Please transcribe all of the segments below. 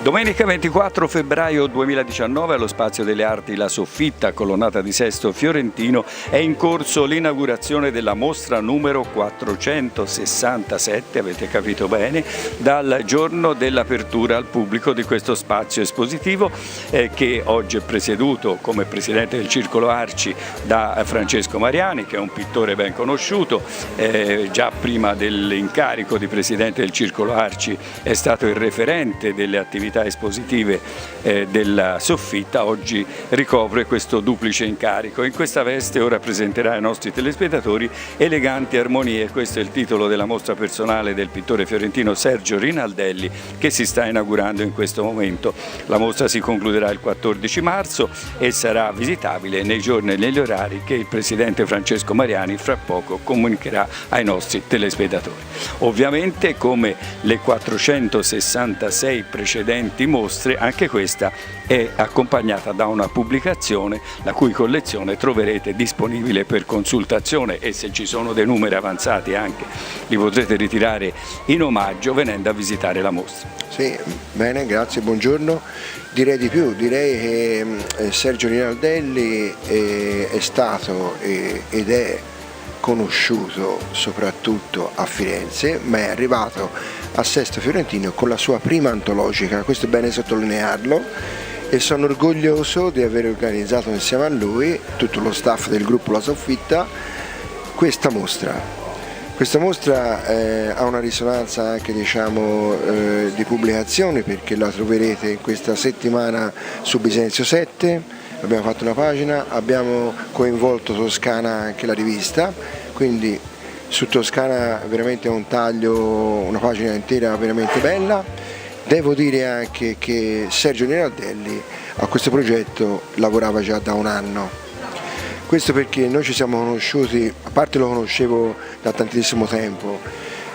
Domenica 24 febbraio 2019 allo Spazio delle Arti La Soffitta, colonnata di Sesto Fiorentino, è in corso l'inaugurazione della mostra numero 467, avete capito bene, dal giorno dell'apertura al pubblico di questo spazio espositivo che oggi è presieduto come presidente del Circolo Arci da Francesco Mariani, che è un pittore ben conosciuto. Già prima dell'incarico di presidente del Circolo Arci è stato il referente delle attività espositive della Soffitta. Oggi ricopre questo duplice incarico. In questa veste ora presenterà ai nostri telespettatori Eleganti Armonie. Questo è il titolo della mostra personale del pittore fiorentino Sergio Rinaldelli, che si sta inaugurando in questo momento. La mostra si concluderà il 14 marzo e sarà visitabile nei giorni e negli orari che il presidente Francesco Mariani fra poco comunicherà ai nostri telespettatori. Ovviamente, come le 466 precedenti mostre, anche questa è accompagnata da una pubblicazione la cui collezione troverete disponibile per consultazione, e se ci sono dei numeri avanzati anche li potrete ritirare in omaggio venendo a visitare la mostra. Sì, bene, grazie, buongiorno. Direi di più, direi che Sergio Rinaldelli è stato ed è conosciuto soprattutto a Firenze, ma è arrivato a Sesto Fiorentino con la sua prima antologica, questo è bene sottolinearlo, e sono orgoglioso di aver organizzato insieme a lui, tutto lo staff del gruppo La Soffitta, questa mostra. Questa mostra ha una risonanza anche, diciamo, di pubblicazioni, perché la troverete in questa settimana su Bisenzio 7, abbiamo fatto una pagina, abbiamo coinvolto Toscana anche la rivista, quindi su Toscana veramente è un taglio, una pagina intera veramente bella. Devo dire anche che Sergio Rinaldelli a questo progetto lavorava già da un anno. Questo perché noi ci siamo conosciuti, a parte lo conoscevo da tantissimo tempo,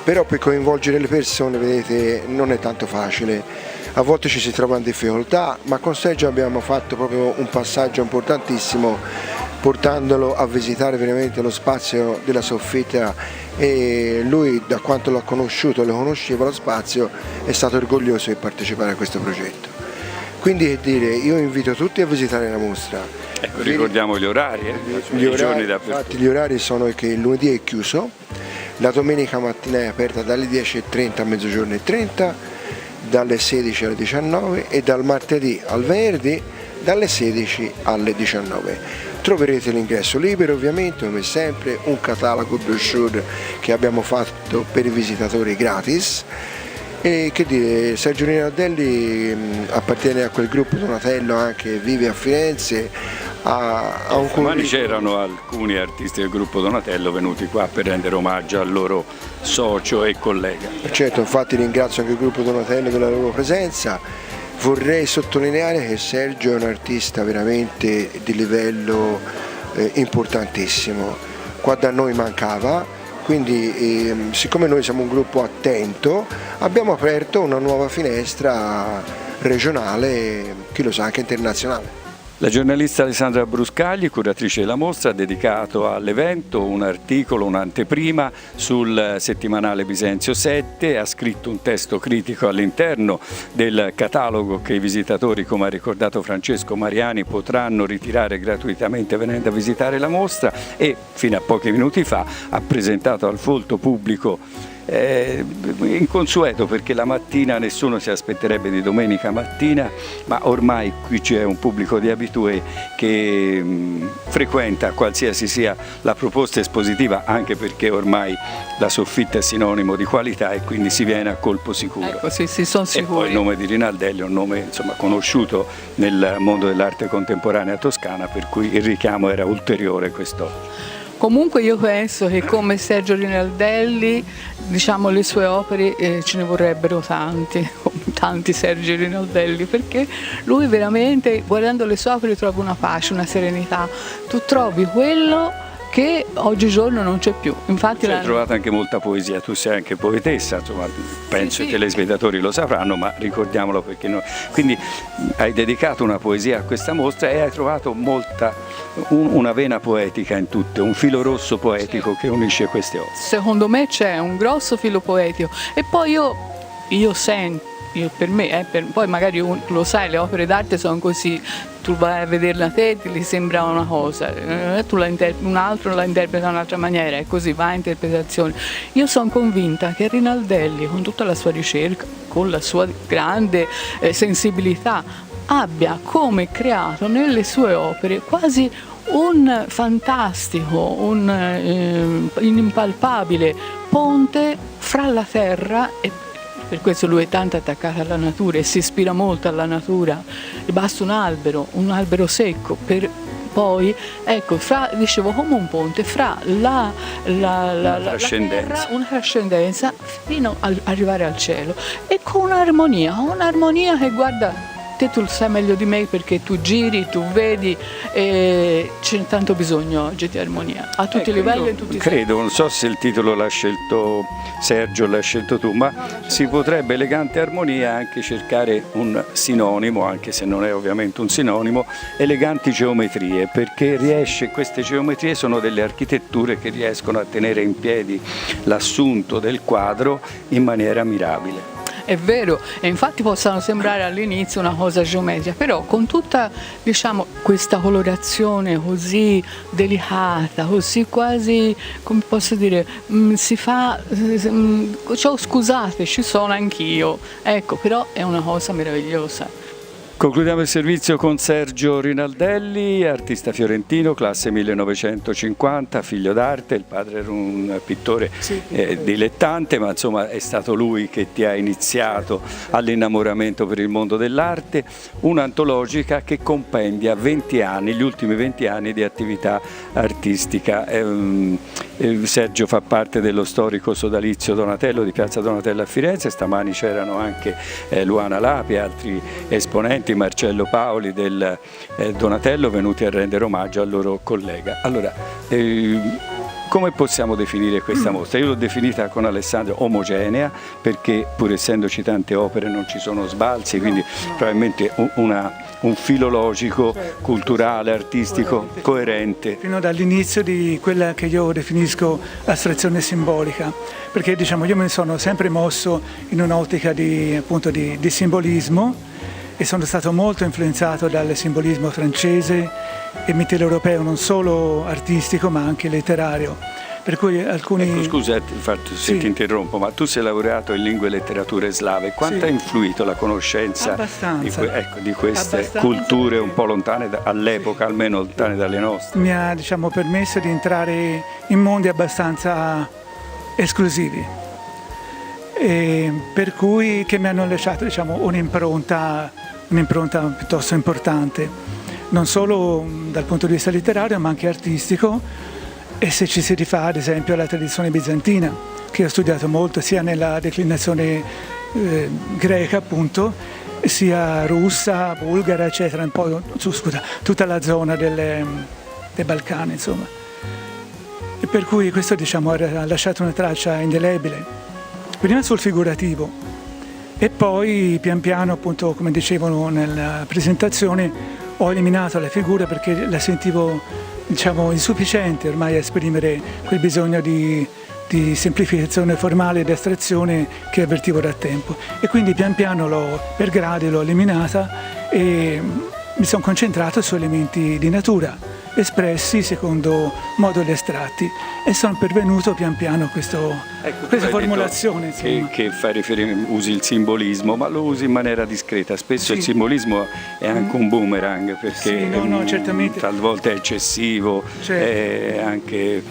però per coinvolgere le persone, vedete, non è tanto facile. A volte ci si trova in difficoltà, ma con Sergio abbiamo fatto proprio un passaggio importantissimo, portandolo a visitare veramente lo spazio della Soffitta, e lui, da quanto l'ha conosciuto e lo conosceva lo spazio, è stato orgoglioso di partecipare a questo progetto. Quindi, che dire, io invito tutti a visitare la mostra. Ecco, ricordiamo gli orari, i giorni d'apertura. Infatti gli orari sono che il lunedì è chiuso, la domenica mattina è aperta dalle 10:30 a mezzogiorno e 30, dalle 16 alle 19, e dal martedì al venerdì dalle 16 alle 19. Troverete l'ingresso libero, ovviamente, come sempre, un catalogo brochure che abbiamo fatto per i visitatori gratis. E che dire, Sergio Rinaldelli appartiene a quel gruppo Donatello, anche vive a Firenze. Domani c'erano alcuni artisti del gruppo Donatello venuti qua per rendere omaggio al loro socio e collega. Certo, infatti ringrazio anche il gruppo Donatello della loro presenza. Vorrei sottolineare che Sergio è un artista veramente di livello importantissimo. Qua da noi mancava, quindi siccome noi siamo un gruppo attento, abbiamo aperto una nuova finestra regionale, chi lo sa, anche internazionale. La giornalista Alessandra Bruscagli, curatrice della mostra, ha dedicato all'evento un articolo, un'anteprima sul settimanale Bisenzio 7, ha scritto un testo critico all'interno del catalogo che i visitatori, come ha ricordato Francesco Mariani, potranno ritirare gratuitamente venendo a visitare la mostra, e fino a pochi minuti fa ha presentato al folto pubblico inconsueto, perché la mattina nessuno si aspetterebbe di domenica mattina, ma ormai qui c'è un pubblico di abitué che frequenta qualsiasi sia la proposta espositiva, anche perché ormai la Soffitta è sinonimo di qualità e quindi si viene a colpo sicuro. Ecco, sì, sono sicuri. E poi il nome di Rinaldelli è un nome, insomma, conosciuto nel mondo dell'arte contemporanea toscana, per cui il richiamo era ulteriore quest'oggi. Comunque io penso che come Sergio Rinaldelli, diciamo, le sue opere ce ne vorrebbero tanti Sergio Rinaldelli, perché lui veramente, guardando le sue opere, trova una pace, una serenità. Tu trovi quello che oggigiorno non c'è più. Infatti hai trovato anche molta poesia, tu sei anche poetessa, insomma, penso sì. I telespettatori lo sapranno, ma ricordiamolo perché no. Quindi hai dedicato una poesia a questa mostra e hai trovato una vena poetica in tutte, un filo rosso poetico che unisce queste opere. Secondo me c'è un grosso filo poetico, e poi io io sento, per me, poi magari lo sai, le opere d'arte sono così, tu vai a vederla te, ti sembra una cosa, un altro la interpreta in un'altra maniera, e così va a interpretazione. Io sono convinta che Rinaldelli, con tutta la sua ricerca, con la sua grande sensibilità, abbia come creato nelle sue opere quasi un fantastico, un unimpalpabile ponte fra la terra e per questo lui è tanto attaccato alla natura e si ispira molto alla natura. Gli basta un albero secco per poi, ecco, dicevo, come un ponte fra la terra, una trascendenza fino ad arrivare al cielo, e con un'armonia che, guarda, te tu lo sai meglio di me perché tu giri, tu vedi, e c'è tanto bisogno oggi di armonia a tutti i livelli e tutti i credo, non so se il titolo l'ha scelto Sergio, l'hai scelto tu, ma si potrebbe elegante armonia anche cercare un sinonimo, anche se non è ovviamente un sinonimo, eleganti geometrie, perché queste geometrie sono delle architetture che riescono a tenere in piedi l'assunto del quadro in maniera mirabile. È vero, e infatti possono sembrare all'inizio una cosa geometrica, però con tutta, diciamo, questa colorazione così delicata, così quasi, come posso dire, si fa, scusate, ci sono anch'io, ecco, però è una cosa meravigliosa. Concludiamo il servizio con Sergio Rinaldelli, artista fiorentino, classe 1950, figlio d'arte, il padre era un pittore dilettante, ma insomma è stato lui che ti ha iniziato all'innamoramento per il mondo dell'arte, un'antologica che compendia 20 anni, gli ultimi 20 anni di attività artistica. Sergio fa parte dello storico sodalizio Donatello di Piazza Donatello a Firenze, stamani c'erano anche Luana Lapi e altri esponenti, Marcello Paoli del Donatello, venuti a rendere omaggio al loro collega. Allora, come possiamo definire questa mostra? Io l'ho definita con Alessandro omogenea, perché pur essendoci tante opere non ci sono sbalzi, quindi probabilmente un filo logico, culturale, artistico, coerente. Fino dall'inizio di quella che io definisco astrazione simbolica, perché diciamo io mi sono sempre mosso in un'ottica di simbolismo, e sono stato molto influenzato dal simbolismo francese e mitteleuropeo, non solo artistico ma anche letterario. Per cui alcuni... Ecco, scusa se ti interrompo, ma tu sei laureato in lingue e letterature slave, quanto ha influito la conoscenza di queste culture un po' lontane all'epoca, almeno lontane dalle nostre? Mi ha permesso di entrare in mondi abbastanza esclusivi, e per cui che mi hanno lasciato un'impronta piuttosto importante, non solo dal punto di vista letterario ma anche artistico, e se ci si rifà ad esempio alla tradizione bizantina, che ho studiato molto sia nella declinazione greca appunto, sia russa, bulgara eccetera, un po' tutta la zona dei Balcani insomma, e per cui questo ha lasciato una traccia indelebile, prima sul figurativo e poi pian piano, appunto, come dicevano nella presentazione, ho eliminato la figura perché la sentivo insufficiente ormai a esprimere quel bisogno di semplificazione formale ed astrazione che avvertivo da tempo, e quindi pian piano per gradi l'ho eliminata e mi sono concentrato su elementi di natura espressi secondo moduli astratti, e sono pervenuto pian piano a questa formulazione che fa riferimento, usi il simbolismo, ma lo usi in maniera discreta. Spesso il simbolismo è anche un boomerang, perché certamente. talvolta è eccessivo, è anche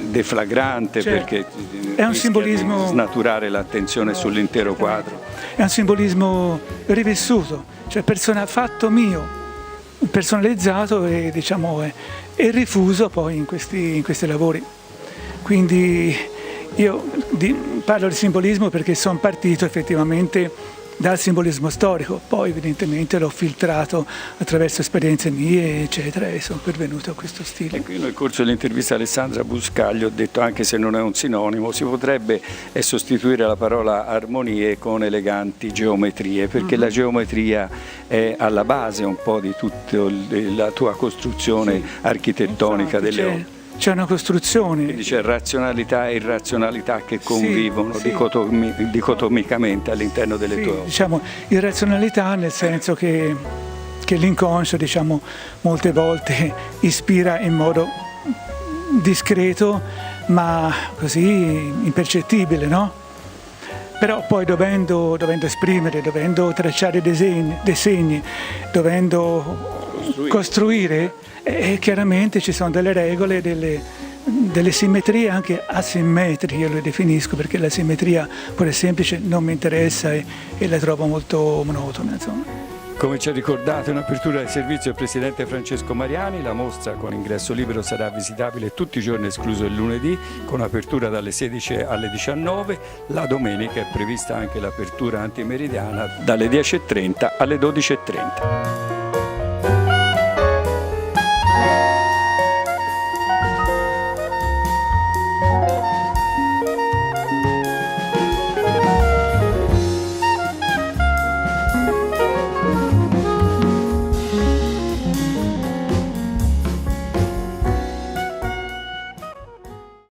deflagrante, perché è un simbolismo, di snaturare l'attenzione sull'intero quadro. È un simbolismo rivissuto, cioè fatto mio, personalizzato e rifuso poi in questi lavori. Quindi io parlo di simbolismo perché sono partito effettivamente dal simbolismo storico, poi evidentemente l'ho filtrato attraverso esperienze mie eccetera, e sono pervenuto a questo stile. Ecco, io nel corso dell'intervista a Alessandra Buscaglio ho detto, anche se non è un sinonimo, si potrebbe sostituire la parola armonie con eleganti geometrie, perché la geometria è alla base un po' di tutta la tua costruzione architettonica delle opere. c'è una costruzione. Quindi c'è razionalità e irrazionalità che convivono sì. dicotomicamente all'interno delle tue opere. Diciamo, irrazionalità nel senso che l'inconscio, diciamo, molte volte ispira in modo discreto ma così impercettibile, no? Però poi dovendo esprimere, dovendo tracciare disegni, dovendo costruire, chiaramente ci sono delle regole, delle simmetrie, anche asimmetrie, io le definisco, perché la simmetria pure semplice non mi interessa e la trovo molto monotona, insomma. Come ci ha ricordato in apertura del servizio il Presidente Francesco Mariani, la mostra con ingresso libero sarà visitabile tutti i giorni escluso il lunedì, con apertura dalle 16 alle 19, la domenica è prevista anche l'apertura antimeridiana dalle 10:30 alle 12:30.